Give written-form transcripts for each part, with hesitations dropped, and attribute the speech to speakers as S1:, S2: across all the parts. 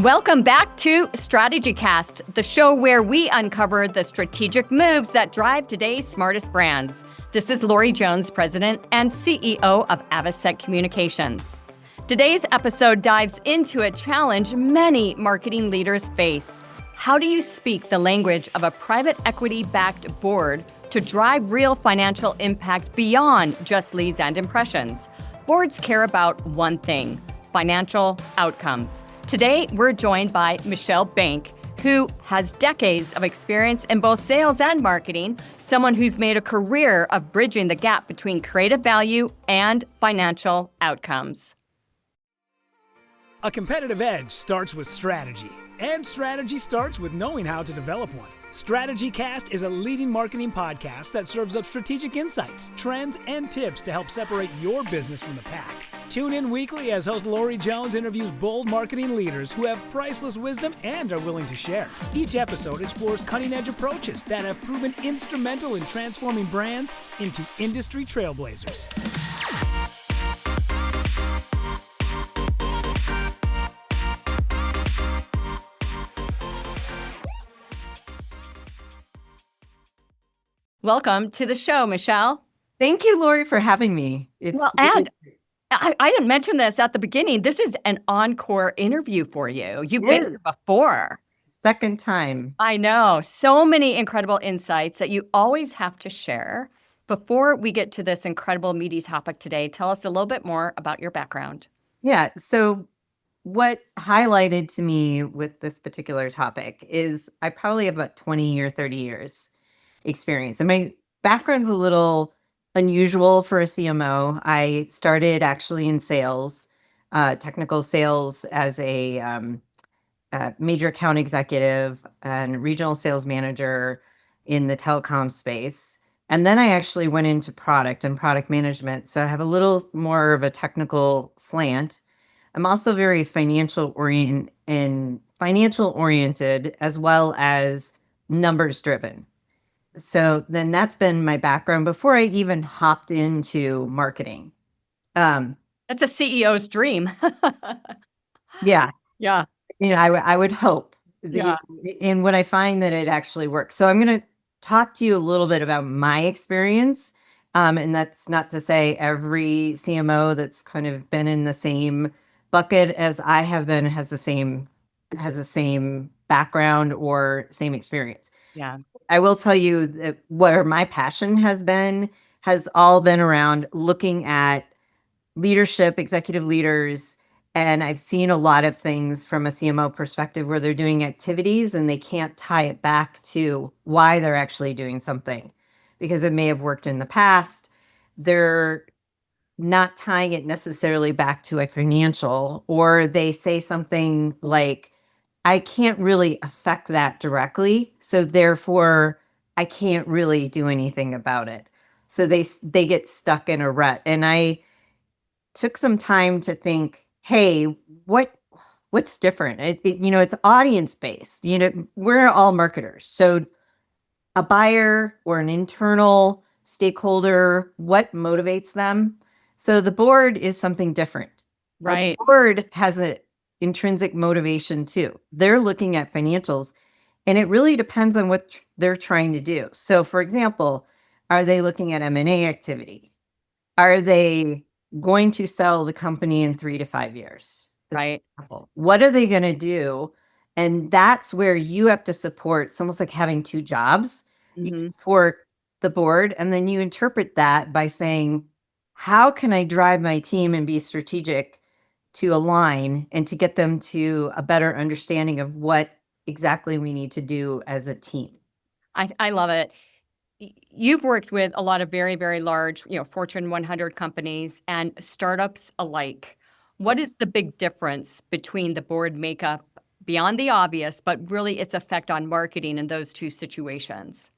S1: Welcome back to StrategyCast, the show where we uncover the strategic moves that drive today's smartest brands. This is Lori Jones, President and CEO of Avasec Communications. Today's episode dives into a challenge many marketing leaders face. How do you speak the language of a private equity-backed board to drive real financial impact beyond just leads and impressions? Boards care about one thing: financial outcomes. Today, we're joined by Michelle Bank, who has decades of experience in both sales and marketing, someone who's made a career of bridging the gap between creative value and financial outcomes.
S2: A competitive edge starts with strategy, and strategy starts with knowing how to develop one. StrategyCast is a leading marketing podcast that serves up strategic insights, trends, and tips to help separate your business from the pack. Tune in weekly as host Lori Jones interviews bold marketing leaders who have priceless wisdom and are willing to share. Each episode explores cutting-edge approaches that have proven instrumental in transforming brands into industry trailblazers.
S1: Welcome to the show, Michelle.
S3: Thank you, Lori, for having me.
S1: I didn't mention this at the beginning. This is an encore interview for you. You've been here before.
S3: Second time.
S1: I know. So many incredible insights that you always have to share. Before we get to this incredible meaty topic today, tell us a little bit more about your background.
S3: Yeah. So what highlighted to me with this particular topic is I probably have about 20 or 30 years experience. And my background's a little unusual for a CMO. I started actually in sales, technical sales as a major account executive and regional sales manager in the telecom space. And then I actually went into product and product management. So I have a little more of a technical slant. I'm also very financial oriented as well as numbers driven. So then that's been my background before I even hopped into marketing.
S1: That's a CEO's dream.
S3: Yeah.
S1: Yeah.
S3: I would hope. And what I find that it actually works. So I'm going to talk to you a little bit about my experience. And that's not to say every CMO that's kind of been in the same bucket as I have been has the same background or same experience.
S1: Yeah.
S3: I will tell you that where my passion has all been around looking at leadership, executive leaders, and I've seen a lot of things from a CMO perspective where they're doing activities and they can't tie it back to why they're actually doing something because it may have worked in the past. They're not tying it necessarily back to a financial, or they say something like, I can't really affect that directly, so therefore I can't really do anything about it. So they get stuck in a rut. And I took some time to think, hey, what's different? It's audience based. We're all marketers. So a buyer or an internal stakeholder, what motivates them? So the board is something different.
S1: Right.
S3: The board has an intrinsic motivation too. They're looking at financials, and it really depends on what they're trying to do. So for example, are they looking at M&A activity? Are they going to sell the company in 3 to 5 years?
S1: Right.
S3: What are they going to do? And that's where you have to support. It's almost like having two jobs. You support the board, and then you interpret that by saying, how can I drive my team and be strategic to align and to get them to a better understanding of what exactly we need to do as a team?
S1: I love it. You've worked with a lot of very, very large, Fortune 100 companies and startups alike. What is the big difference between the board makeup beyond the obvious, but really its effect on marketing in those two situations?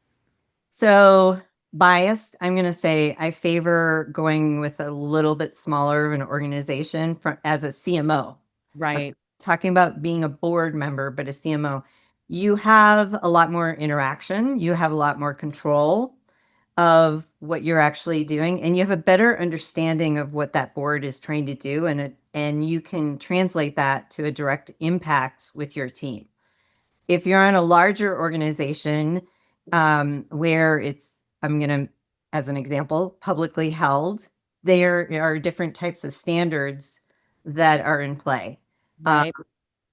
S3: So biased, I'm going to say I favor going with a little bit smaller of an organization as a CMO.
S1: Right.
S3: I'm talking about being a board member, but a CMO. You have a lot more interaction. You have a lot more control. of what you're actually doing, and you have a better understanding of what that board is trying to do, and you can translate that to a direct impact with your team. If you're on a larger organization, where it's, I'm going to, as an example, publicly held, there are different types of standards that are in play.
S1: Right.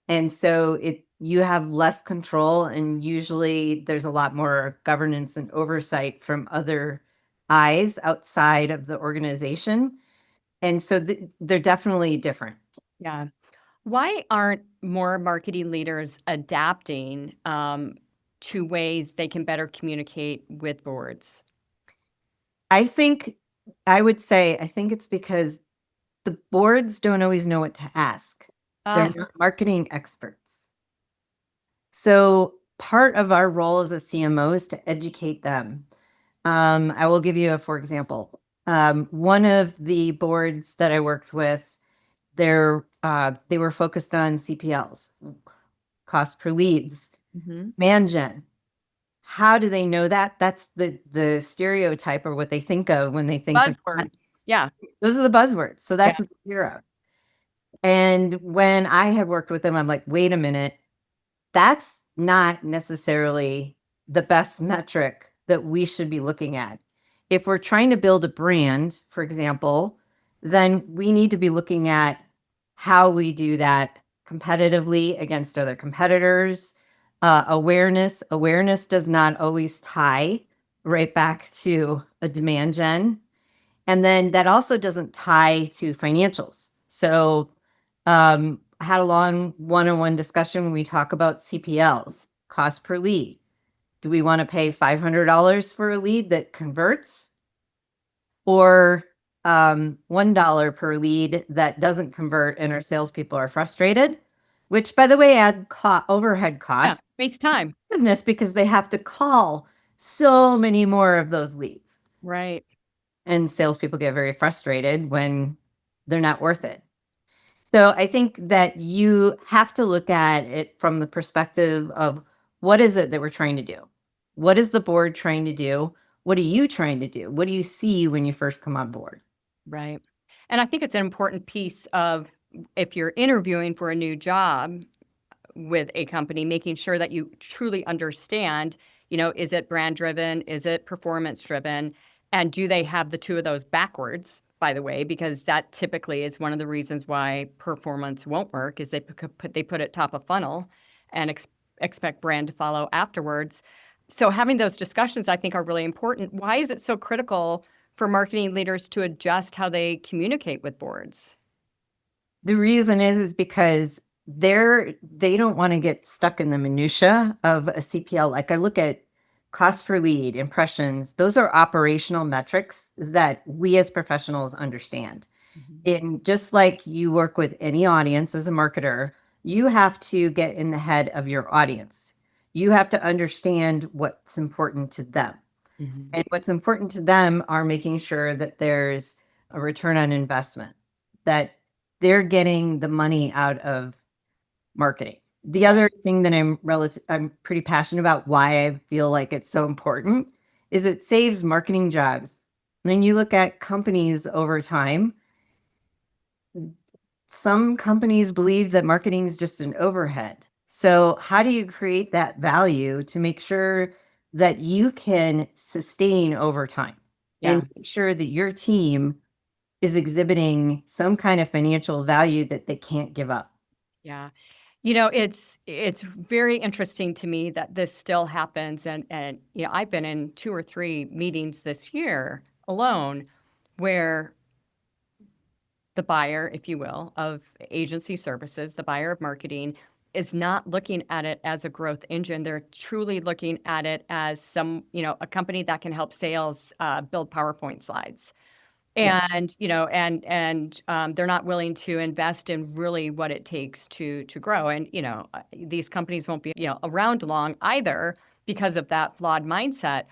S3: And so you have less control, and usually there's a lot more governance and oversight from other eyes outside of the organization. And so they're definitely different.
S1: Yeah. Why aren't more marketing leaders adapting to ways they can better communicate with boards?
S3: I think I think it's because the boards don't always know what to ask. They're not marketing experts. So part of our role as a CMO is to educate them. I will give you for example. One of the boards that I worked with, they were focused on CPLs, cost per leads, man gen. How do they know that? That's the stereotype, or what they think of when they think of
S1: Buzzword. Yeah.
S3: those are the buzzwords. So that's what they hear of. And when I had worked with them, I'm like, wait a minute, that's not necessarily the best metric that we should be looking at. If we're trying to build a brand, for example, then we need to be looking at how we do that competitively against other competitors. Awareness does not always tie right back to a demand gen. And then that also doesn't tie to financials. So I had a long one-on-one discussion when we talk about CPLs, cost per lead. Do we want to pay $500 for a lead that converts, or $1 per lead that doesn't convert and our salespeople are frustrated? Which, by the way, add overhead costs.
S1: Waste time.
S3: Business, because they have to call so many more of those leads.
S1: Right.
S3: And salespeople get very frustrated when they're not worth it. So I think that you have to look at it from the perspective of, what is it that we're trying to do? What is the board trying to do? What are you trying to do? What do you see when you first come on board?
S1: Right. And I think it's an important piece of, if you're interviewing for a new job with a company, making sure that you truly understand, is it brand driven? Is it performance driven? And do they have the two of those backwards, by the way, because that typically is one of the reasons why performance won't work, is they put it top of funnel and expect brand to follow afterwards. So having those discussions, I think, are really important. Why is it so critical for marketing leaders to adjust how they communicate with boards?
S3: The reason is because they don't want to get stuck in the minutia of a CPL. Like, I look at cost per lead, impressions. Those are operational metrics that we as professionals understand. And just like you work with any audience as a marketer, you have to get in the head of your audience. You have to understand what's important to them. And what's important to them are making sure that there's a return on investment, that they're getting the money out of marketing. The other thing that I'm pretty passionate about, why I feel like it's so important, is it saves marketing jobs. When you look at companies over time, some companies believe that marketing is just an overhead. So how do you create that value to make sure that you can sustain over time, and make sure that your team is exhibiting some kind of financial value that they can't give up?
S1: Yeah. It's very interesting to me that this still happens. And I've been in 2 or 3 meetings this year alone where the buyer, if you will, of agency services, the buyer of marketing, is not looking at it as a growth engine. They're truly looking at it as a company that can help sales build PowerPoint slides. And they're not willing to invest in really what it takes to grow. And these companies won't be around long either because of that flawed mindset.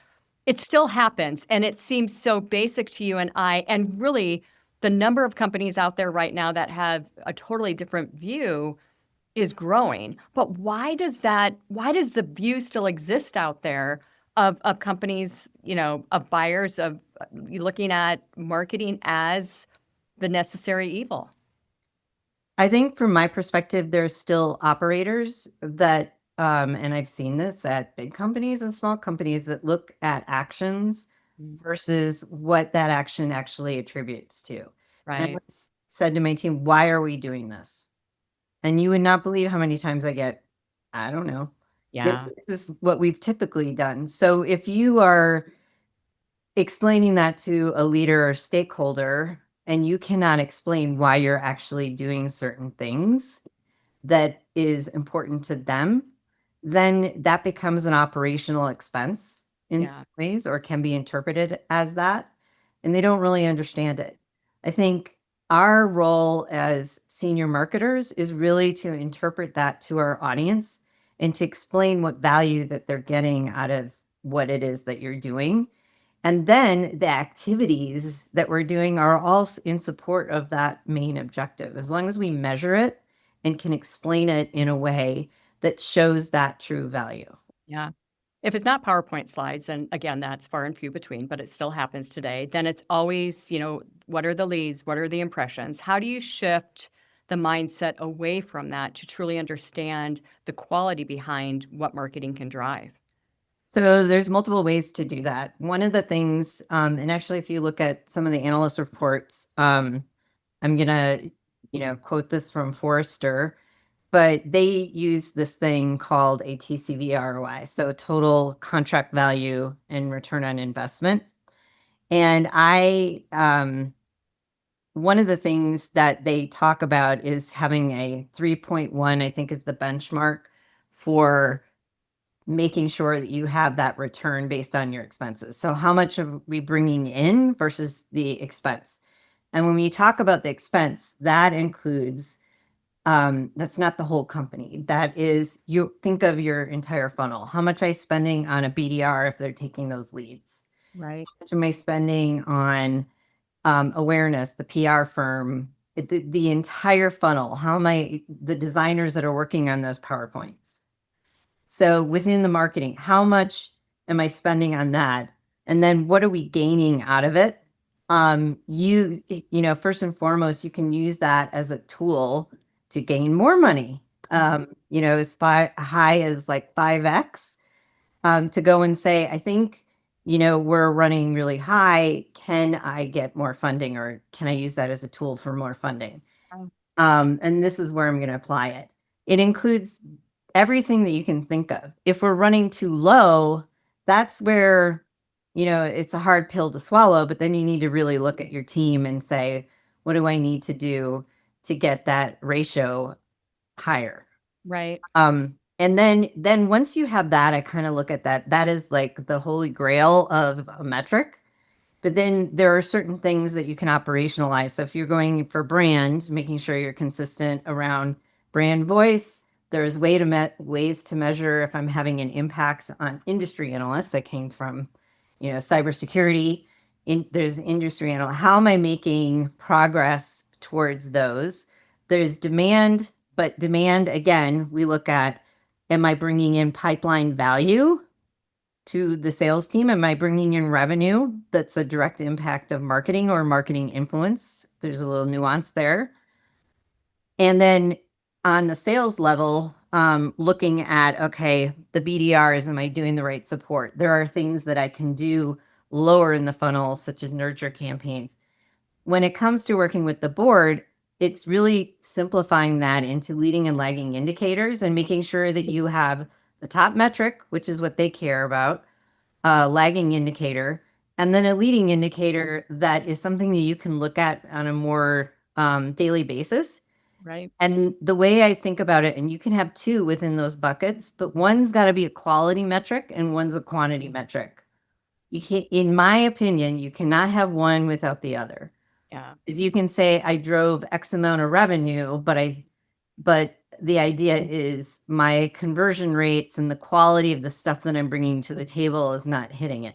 S1: It still happens, and it seems so basic to you and I. And really, the number of companies out there right now that have a totally different view is growing. But why does the view still exist out there of companies, of buyers, of looking at marketing as the necessary evil?
S3: I think from my perspective, there's still operators that, and I've seen this at big companies and small companies that look at actions versus what that action actually attributes to. And I
S1: Right.
S3: always said to my team, why are we doing this? And you would not believe how many times I get, I don't know.
S1: Yeah.
S3: This is what we've typically done. So if you are explaining that to a leader or stakeholder and you cannot explain why you're actually doing certain things that is important to them, then that becomes an operational expense in some
S1: Yeah.
S3: ways or can be interpreted as that. And they don't really understand it. I think our role as senior marketers is really to interpret that to our audience and to explain what value that they're getting out of what it is that you're doing. And then the activities that we're doing are all in support of that main objective. As long as we measure it and can explain it in a way that shows that true value.
S1: Yeah. If it's not PowerPoint slides, and again, that's far and few between, but it still happens today, then it's always, what are the leads? What are the impressions? How do you shift the mindset away from that to truly understand the quality behind what marketing can drive?
S3: So there's multiple ways to do that. One of the things, and actually, if you look at some of the analyst reports, I'm gonna, quote this from Forrester, but they use this thing called a TCV ROI, so total contract value and return on investment. And one of the things that they talk about is having a 3.1, I think is the benchmark for making sure that you have that return based on your expenses. So how much are we bringing in versus the expense? And when we talk about the expense, that includes, that's not the whole company. That is, you think of your entire funnel. How much are I spending on a BDR if they're taking those leads?
S1: Right.
S3: How much am I spending on awareness, the PR firm, the entire funnel? How am I, the designers that are working on those PowerPoints? So within the marketing, how much am I spending on that? And then what are we gaining out of it? First and foremost, you can use that as a tool to gain more money. As high as like 5x, to go and say, I think, we're running really high. Can I get more funding or can I use that as a tool for more funding? And this is where I'm going to apply it. It includes everything that you can think of. If we're running too low, that's where, it's a hard pill to swallow, but then you need to really look at your team and say, what do I need to do to get that ratio higher?
S1: Right.
S3: And then once you have that, I kind of look at that. That is like the holy grail of a metric. But then there are certain things that you can operationalize. So if you're going for brand, making sure you're consistent around brand voice, there's ways to measure if I'm having an impact on industry analysts that came from, cybersecurity. There's industry analysts. How am I making progress towards those? There's demand, but demand, again, we look at, am I bringing in pipeline value to the sales team? Am I bringing in revenue that's a direct impact of marketing or marketing influence? There's a little nuance there. And then on the sales level, looking at, okay, the BDRs, am I doing the right support? There are things that I can do lower in the funnel, such as nurture campaigns. When it comes to working with the board, it's really simplifying that into leading and lagging indicators and making sure that you have the top metric, which is what they care about, a lagging indicator, and then a leading indicator that is something that you can look at on a more daily basis.
S1: Right.
S3: And the way I think about it, and you can have two within those buckets, but one's got to be a quality metric and one's a quantity metric. You can't, in my opinion, you cannot have one without the other.
S1: Yeah.
S3: Is you can say I drove X amount of revenue, but the idea is my conversion rates and the quality of the stuff that I'm bringing to the table is not hitting it.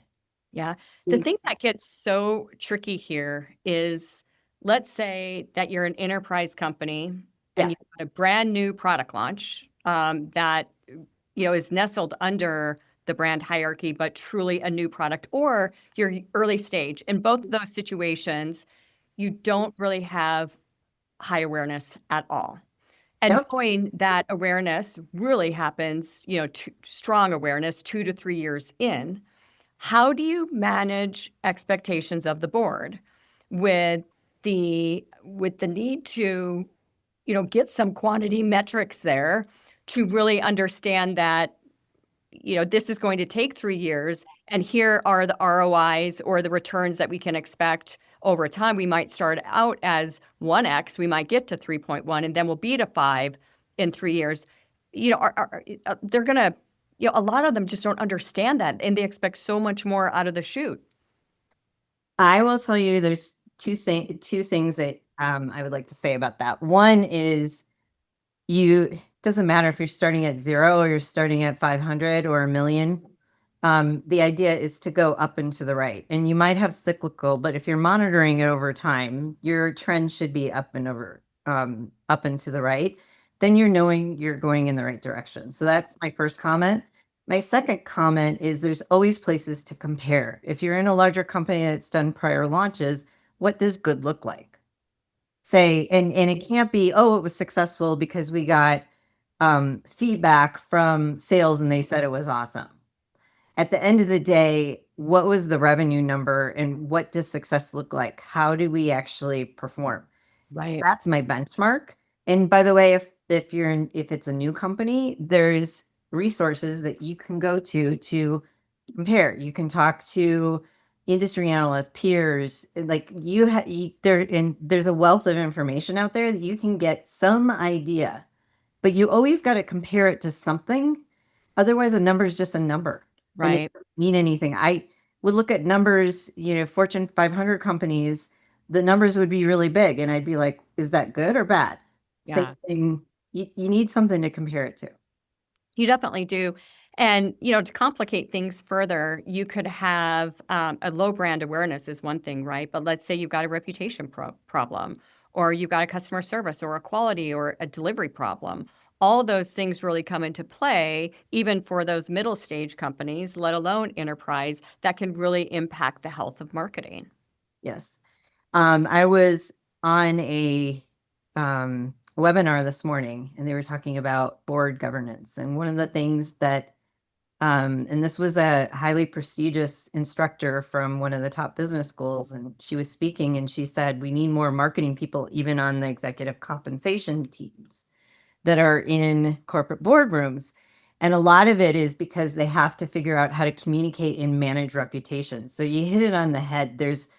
S1: Yeah. The thing that gets so tricky here is, let's say that you're an enterprise company and
S3: Yeah.
S1: you've got a brand new product launch that is nestled under the brand hierarchy, but truly a new product, or your early stage. In both of those situations, you don't really have high awareness at all. And
S3: Yep.
S1: knowing that awareness really happens, strong awareness 2 to 3 years in, how do you manage expectations of the board with the need to, get some quantity metrics there to really understand that, this is going to take 3 years, and here are the ROIs or the returns that we can expect over time. We might start out as 1x, we might get to 3.1, and then we'll be to 5 in 3 years. They're going to, a lot of them just don't understand that, and they expect so much more out of the shoot.
S3: I will tell you there's two things that I would like to say about that. One is it doesn't matter if you're starting at 0 or you're starting at 500 or 1,000,000. The idea is to go up and to the right. And you might have cyclical, but if you're monitoring it over time, your trend should be up and to the right. Then you're knowing you're going in the right direction. So that's my first comment. My second comment is there's always places to compare. If you're in a larger company that's done prior launches, what does good look like? Say, and it can't be, oh, it was successful because we got feedback from sales and they said it was awesome. At the end of the day, what was the revenue number and what does success look like? How do we actually perform?
S1: Right.
S3: That's my benchmark. And by the way, if it's a new company, there's resources that you can go to compare. You can talk to industry analysts, peers, like there's a wealth of information out there that you can get some idea, but you always got to compare it to something. Otherwise, a number is just a number. And
S1: Right.
S3: it doesn't mean anything. I would look at numbers, Fortune 500 companies, the numbers would be really big. And I'd be like, is that good or bad? Same
S1: Yeah.
S3: thing. You need something to compare it to.
S1: You definitely do. And, to complicate things further, you could have a low brand awareness is one thing, right? But let's say you've got a reputation problem, or you've got a customer service or a quality or a delivery problem. All those things really come into play, even for those middle stage companies, let alone enterprise, that can really impact the health of marketing.
S3: Yes. I was on a webinar this morning and they were talking about board governance. And one of the things that, and this was a highly prestigious instructor from one of the top business schools. And she was speaking and she said, we need more marketing people, even on the executive compensation teams that are in corporate boardrooms. And a lot of it is because they have to figure out how to communicate and manage reputation. So you hit it on the head. There's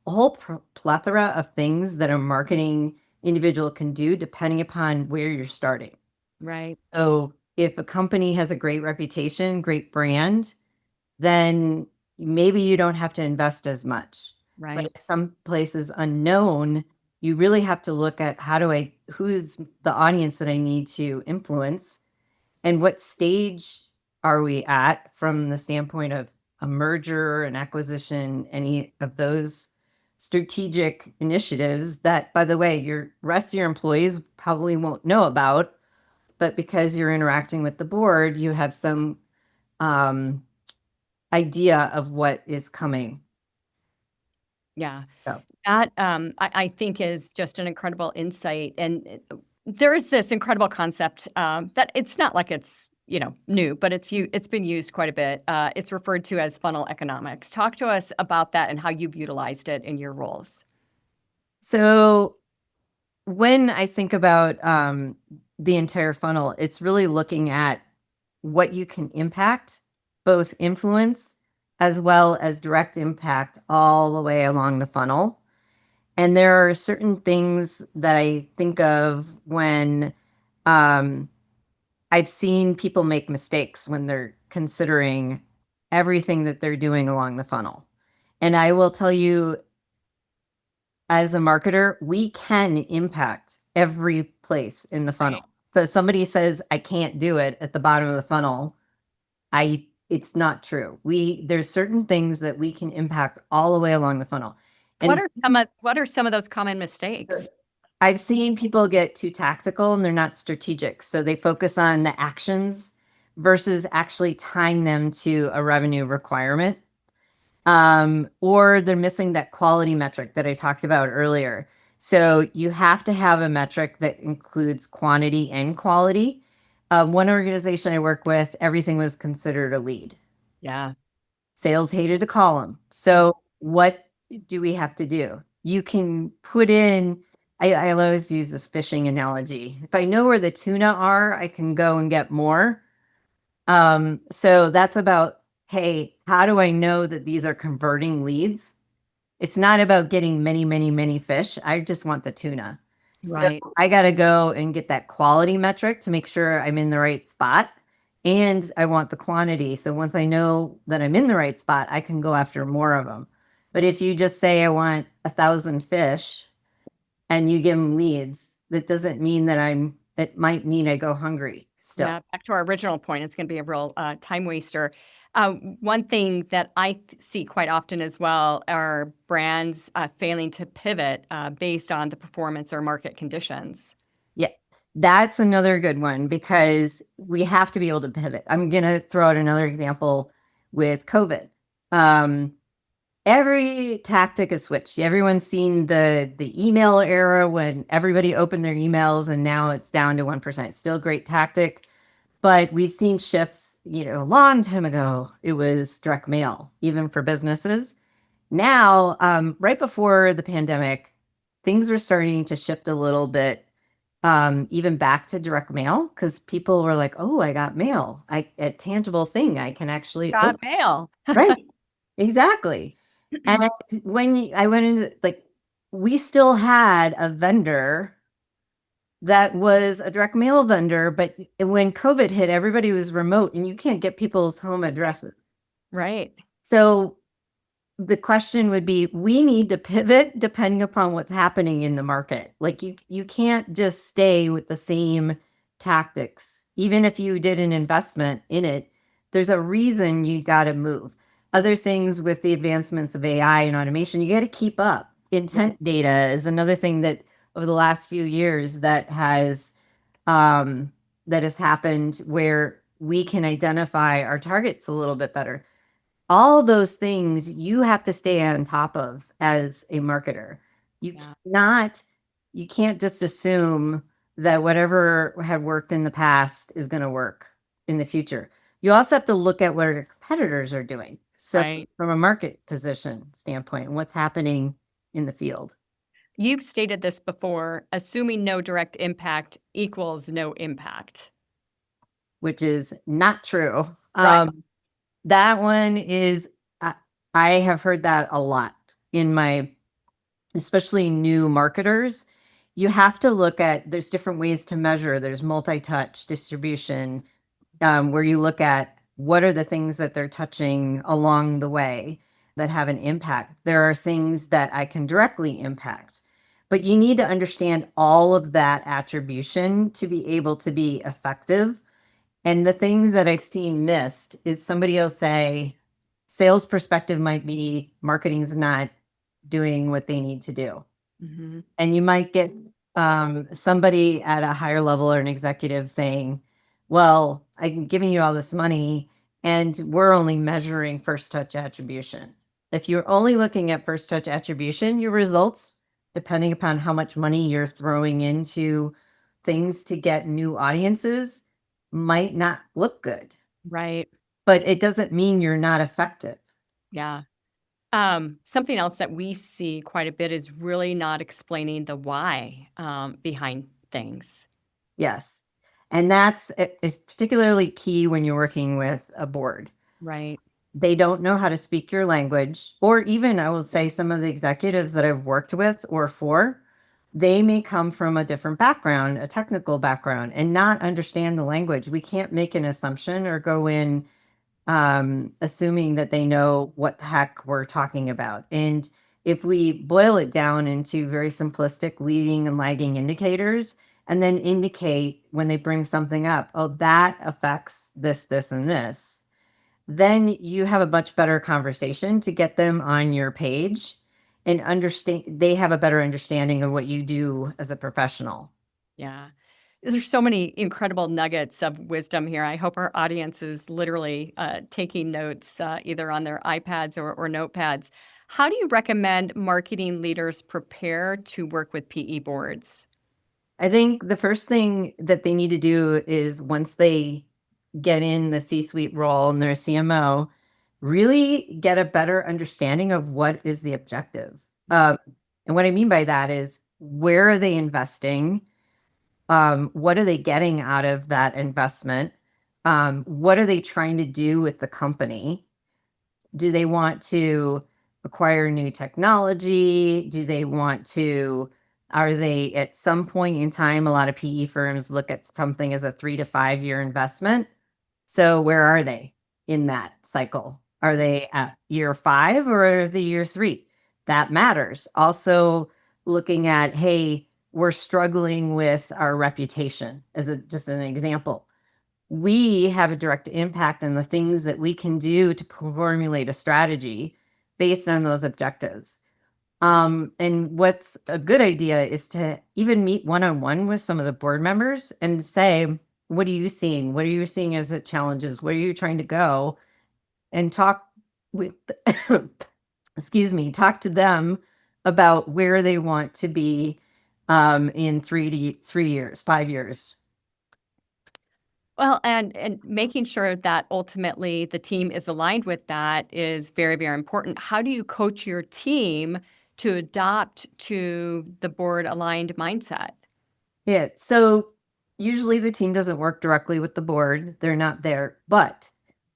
S3: a whole plethora of things that a marketing individual can do depending upon where you're starting.
S1: Right.
S3: So if a company has a great reputation, great brand, then maybe you don't have to invest as much.
S1: Right.
S3: But if some place is unknown, you really have to look at who's the audience that I need to influence and what stage are we at from the standpoint of a merger, an acquisition, any of those strategic initiatives that, by the way, your rest of your employees probably won't know about, but because you're interacting with the board, you have some idea of what is coming.
S1: Yeah.
S3: So.
S1: That, I think is just an incredible insight. And there is this incredible concept that it's not like it's, new, but it's been used quite a bit. It's referred to as funnel economics. Talk to us about that and how you've utilized it in your roles.
S3: So when I think about the entire funnel, it's really looking at what you can impact, both influence as well as direct impact all the way along the funnel. And there are certain things that I think of when I've seen people make mistakes when they're considering everything that they're doing along the funnel. And I will tell you, as a marketer, we can impact every place in the funnel.
S1: Right.
S3: So if somebody says, I can't do it at the bottom of the funnel, it's not true. There's certain things that we can impact all the way along the funnel.
S1: What
S3: And
S1: are some of those common mistakes?
S3: I've seen people get too tactical and they're not strategic. So they focus on the actions, versus actually tying them to a revenue requirement. Or they're missing that quality metric that I talked about earlier. So you have to have a metric that includes quantity and quality. One organization I work with, everything was considered a lead.
S1: Yeah.
S3: Sales hated to call them. So what do we have to do? You can put in, I always use this fishing analogy. If I know where the tuna are, I can go and get more. So that's about, hey, how do I know that these are converting leads? It's not about getting many, many, many fish. I just want the tuna.
S1: Right.
S3: So I got to go and get that quality metric to make sure I'm in the right spot. And I want the quantity. So once I know that I'm in the right spot, I can go after more of them. But if you just say, I want 1,000 fish and you give them leads, that doesn't mean that it might mean I go hungry still.
S1: Yeah, back to our original point, it's going to be a real time waster. One thing that I see quite often as well are brands failing to pivot based on the performance or market conditions.
S3: Yeah, that's another good one because we have to be able to pivot. I'm going to throw out another example with COVID. Every tactic is switched. Everyone's seen the email era when everybody opened their emails and now it's down to 1%. Still a great tactic, but we've seen shifts, a long time ago, it was direct mail, even for businesses. Now, right before the pandemic, things were starting to shift a little bit, even back to direct mail, because people were like, oh, I got mail, a tangible thing I can actually
S1: Got mail.
S3: Right. Exactly. And when I went into, like, we still had a vendor that was a direct mail vendor, but when COVID hit, everybody was remote and you can't get people's home addresses.
S1: Right.
S3: So the question would be, we need to pivot depending upon what's happening in the market. Like you can't just stay with the same tactics. Even if you did an investment in it, there's a reason you got to move. Other things with the advancements of AI and automation, you got to keep up. Intent data is another thing that over the last few years that has happened where we can identify our targets a little bit better. All those things you have to stay on top of as a marketer. You can't just assume that whatever had worked in the past is going to work in the future. You also have to look at what your competitors are doing. So
S1: Right.
S3: from a market position standpoint, what's happening in the field,
S1: You've stated this before, assuming no direct impact equals no impact.
S3: which is not true.
S1: Right.
S3: That one is, I have heard that a lot in my, especially new marketers. You have to look at, there's different ways to measure. There's multi-touch distribution, where you look at what are the things that they're touching along the way that have an impact. There are things that I can directly impact, but you need to understand all of that attribution to be able to be effective. And the things that I've seen missed is somebody will say, sales perspective might be marketing's not doing what they need to do.
S1: Mm-hmm.
S3: And you might get somebody at a higher level or an executive saying, well, I'm giving you all this money and we're only measuring first touch attribution. If you're only looking at first touch attribution, your results, depending upon how much money you're throwing into things to get new audiences, might not look good.
S1: Right.
S3: But it doesn't mean you're not effective.
S1: Yeah. Something else that we see quite a bit is really not explaining the why behind things.
S3: Yes. And that's is particularly key when you're working with a board.
S1: Right.
S3: They don't know how to speak your language, or even I will say some of the executives that I've worked with or for, they may come from a different background, a technical background, and not understand the language. We can't make an assumption or go in assuming that they know what the heck we're talking about. And if we boil it down into very simplistic leading and lagging indicators, and then indicate when they bring something up, oh, that affects this, this, and this, then you have a much better conversation to get them on your page and understand. They have a better understanding of what you do as a professional.
S1: Yeah. There's so many incredible nuggets of wisdom here. I hope our audience is literally taking notes either on their iPads or notepads. How do you recommend marketing leaders prepare to work with PE boards?
S3: I think the first thing that they need to do is once they get in the C-suite role and they're a CMO, really get a better understanding of what is the objective. And what I mean by that is where are they investing? What are they getting out of that investment? What are they trying to do with the company? Do they want to acquire new technology? Are they at some point in time, a lot of PE firms look at something as a 3 to 5 year investment. So where are they in that cycle? Are they at year 5 or are they year 3? That matters. Also looking at, hey, we're struggling with our reputation as just an example. We have a direct impact on the things that we can do to formulate a strategy based on those objectives. And what's a good idea is to even meet one-on-one with some of the board members and say, what are you seeing? What are you seeing as the challenges? Where are you trying to go? And talk with, excuse me, talk to them about where they want to be in 3 years, 5 years.
S1: Well, and making sure that ultimately the team is aligned with that is very, very important. How do you coach your team to adopt to the board aligned mindset?
S3: Yeah. So usually the team doesn't work directly with the board. They're not there. But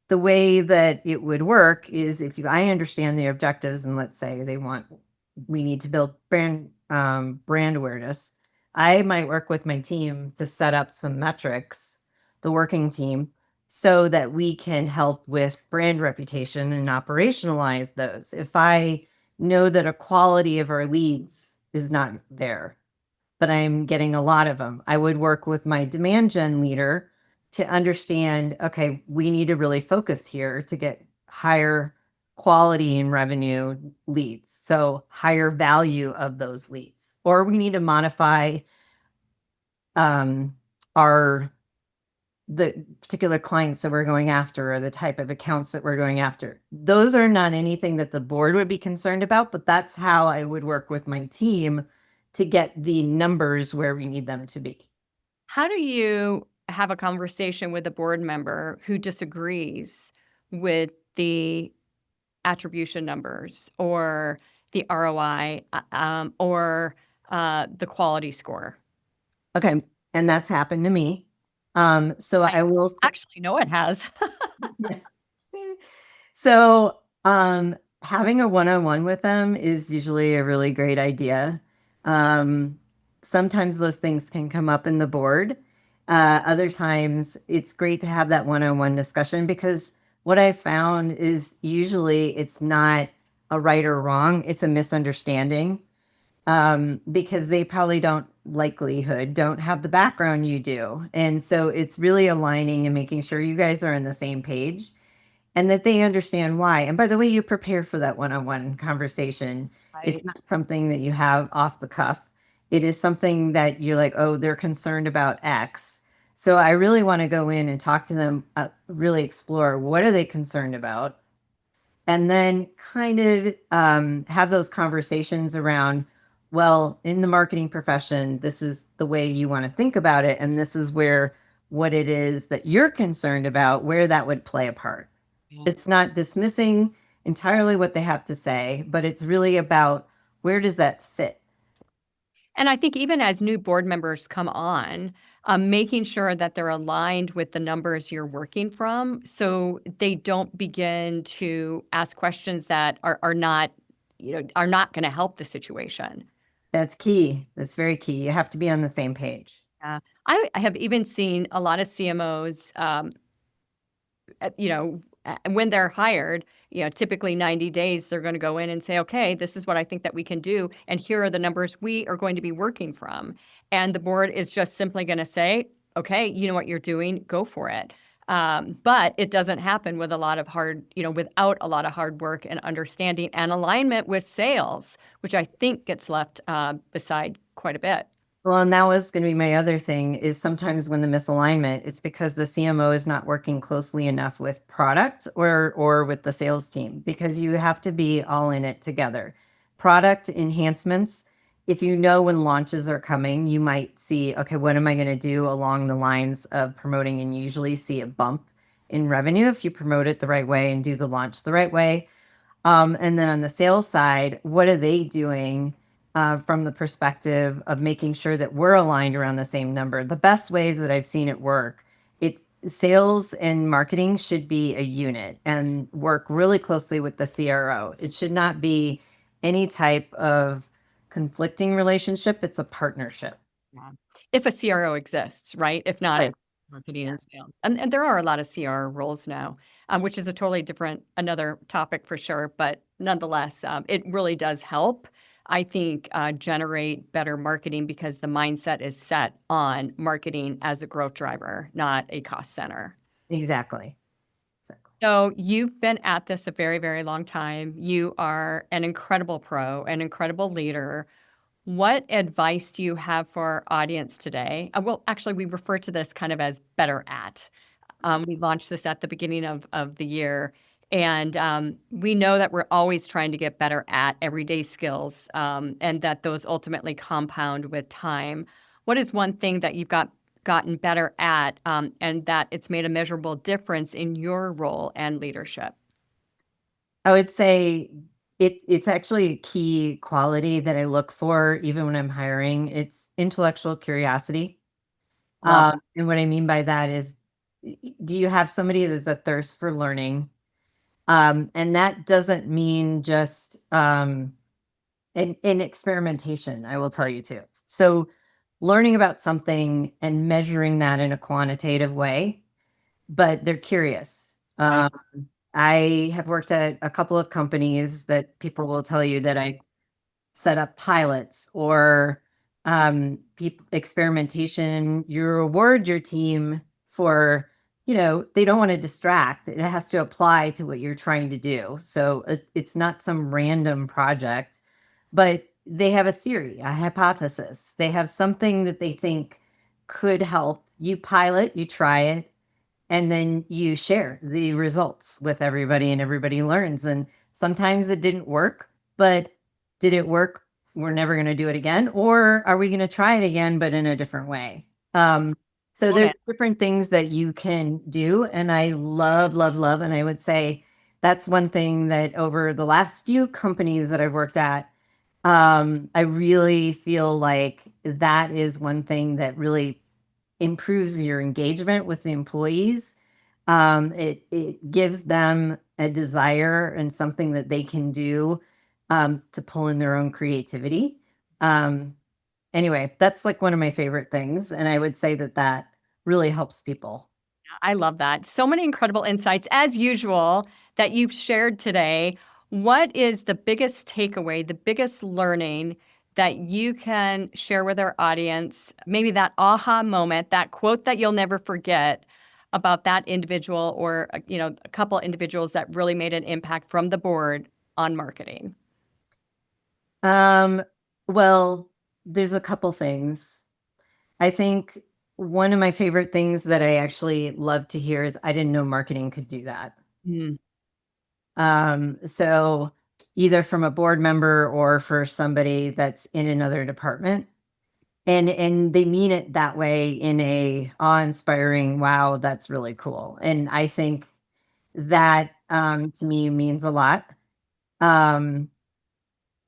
S3: the way that it would work is I understand the objectives and let's say we need to build brand awareness. I might work with my team to set up some metrics, the working team, so that we can help with brand reputation and operationalize those. If I know that a quality of our leads is not there, but I'm getting a lot of them, I would work with my demand gen leader to understand, okay, we need to really focus here to get higher quality and revenue leads. So higher value of those leads, or we need to modify the particular clients that we're going after or the type of accounts that we're going after. Those are not anything that the board would be concerned about, but that's how I would work with my team to get the numbers where we need them to be.
S1: How do you have a conversation with a board member who disagrees with the attribution numbers or the ROI or the quality score?
S3: Okay. And that's happened to me. So I will
S1: actually know it has.
S3: Yeah. So having a one-on-one with them is usually a really great idea. Sometimes those things can come up in the board. Other times it's great to have that one-on-one discussion because what I found is usually it's not a right or wrong, it's a misunderstanding. Because they probably don't have the background you do. And so it's really aligning and making sure you guys are on the same page and that they understand why. And by the way, you prepare for that one-on-one conversation. It's
S1: Right.
S3: not something that you have off the cuff. It is something that you're like, oh, they're concerned about X. So I really want to go in and talk to them, really explore what are they concerned about, and then kind of have those conversations around, well, in the marketing profession, this is the way you want to think about it. And this is where what it is that you're concerned about, where that would play a part.
S1: Yeah.
S3: It's not dismissing entirely what they have to say, but it's really about where does that fit?
S1: And I think even as new board members come on, making sure that they're aligned with the numbers you're working from so they don't begin to ask questions that are not, are not going to help the situation.
S3: That's key. That's very key. You have to be on the same page.
S1: I have even seen a lot of CMOs, when they're hired, typically 90 days, they're going to go in and say, okay, this is what I think that we can do. And here are the numbers we are going to be working from. And the board is just simply going to say, okay, you know what you're doing, go for it. But it doesn't happen with without a lot of hard work and understanding and alignment with sales, which I think gets left beside quite a bit.
S3: Well, and that was going to be my other thing is sometimes when the misalignment, it's because the CMO is not working closely enough with product or with the sales team because you have to be all in it together. Product enhancements, if you know when launches are coming, you might see, okay, what am I going to do along the lines of promoting? And you usually see a bump in revenue if you promote it the right way and do the launch the right way. And then on the sales side, what are they doing from the perspective of making sure that we're aligned around the same number? The best ways that I've seen it work, it's sales and marketing should be a unit and work really closely with the CRO. It should not be any type of conflicting relationship. It's a partnership.
S1: Yeah. If a CRO exists, right? If not,
S3: Right.
S1: it's marketing and sales. And there are a lot of CR roles now, which is a totally different, another topic for sure. But nonetheless, it really does help, I think, generate better marketing because the mindset is set on marketing as a growth driver, not a cost center.
S3: Exactly. Exactly.
S1: So you've been at this a very, very long time. You are an incredible pro, an incredible leader. What advice do you have for our audience today? Well, actually, we refer to this kind of as better at. We launched this at the beginning of the year, and we know that we're always trying to get better at everyday skills, and that those ultimately compound with time. What is one thing that you've gotten better at, and that it's made a measurable difference in your role and leadership?
S3: I would say it's actually a key quality that I look for even when I'm hiring. It's intellectual curiosity.
S1: Love
S3: And what I mean by that is, do you have somebody that's a thirst for learning? And that doesn't mean just in experimentation, I will tell you too. So learning about something and measuring that in a quantitative way, but they're curious.
S1: right.
S3: I have worked at a couple of companies that people will tell you that I set up pilots or experimentation. You reward your team for, they don't want to distract. It has to apply to what you're trying to do. So it's not some random project, but they have a theory, a hypothesis. They have something that they think could help. You pilot, you try it, and then you share the results with everybody and everybody learns. And sometimes it didn't work, but did it work? We're never going to do it again. Or are we going to try it again, but in a different way? So
S1: Love
S3: there's
S1: it.
S3: different things that you can do. And I love, love, love. And I would say that's one thing that over the last few companies that I've worked at, I really feel like that is one thing that really improves your engagement with the employees. It gives them a desire and something that they can do to pull in their own creativity. Um, anyway, that's like one of my favorite things, and I would say that that really helps people.
S1: I love that. So many incredible insights, as usual, that you've shared today. What is the biggest takeaway, the biggest learning that you can share with our audience? Maybe that aha moment, that quote that you'll never forget about that individual or a couple individuals that really made an impact from the board on marketing.
S3: Um, well, there's a couple things. I think one of my favorite things that I actually love to hear is I didn't know marketing could do that.
S1: Mm.
S3: So either from a board member or for somebody that's in another department. And they mean it that way in a awe-inspiring, wow, that's really cool. And I think that to me means a lot. Um,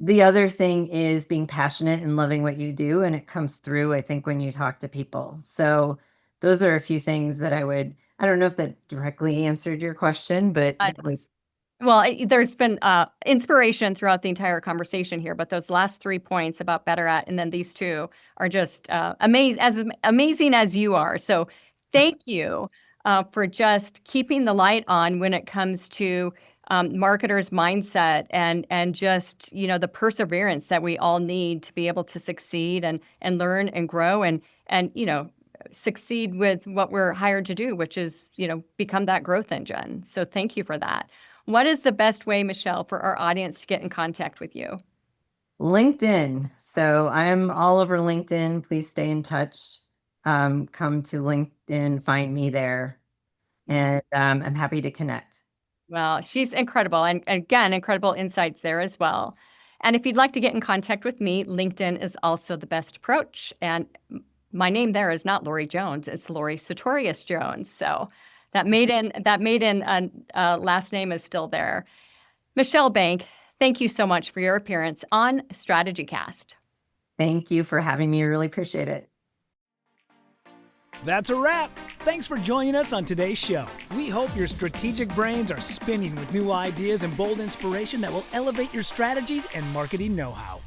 S3: the other thing is being passionate and loving what you do, and it comes through, I think, when you talk to people. So those are a few things that I don't know if that directly answered your question, but that was
S1: Well, there's been inspiration throughout the entire conversation here, but those last 3 points about better at, and then these two are just amazing as you are. So thank you for just keeping the light on when it comes to marketers' mindset and just the perseverance that we all need to be able to succeed and learn and grow and succeed with what we're hired to do, which is become that growth engine. So thank you for that. What is the best way, Michelle, for our audience to get in contact with you?
S3: LinkedIn. So I'm all over LinkedIn. Please stay in touch. Come to LinkedIn, find me there, and I'm happy to connect.
S1: Well, she's incredible. And again, incredible insights there as well. And if you'd like to get in contact with me, LinkedIn is also the best approach. And my name there is not Lori Jones. It's Lori Sartorius Jones. So that maiden last name is still there. Michelle Bank, thank you so much for your appearance on StrategyCast.
S3: Thank you for having me. I really appreciate it.
S2: That's a wrap. Thanks for joining us on today's show. We hope your strategic brains are spinning with new ideas and bold inspiration that will elevate your strategies and marketing know-how.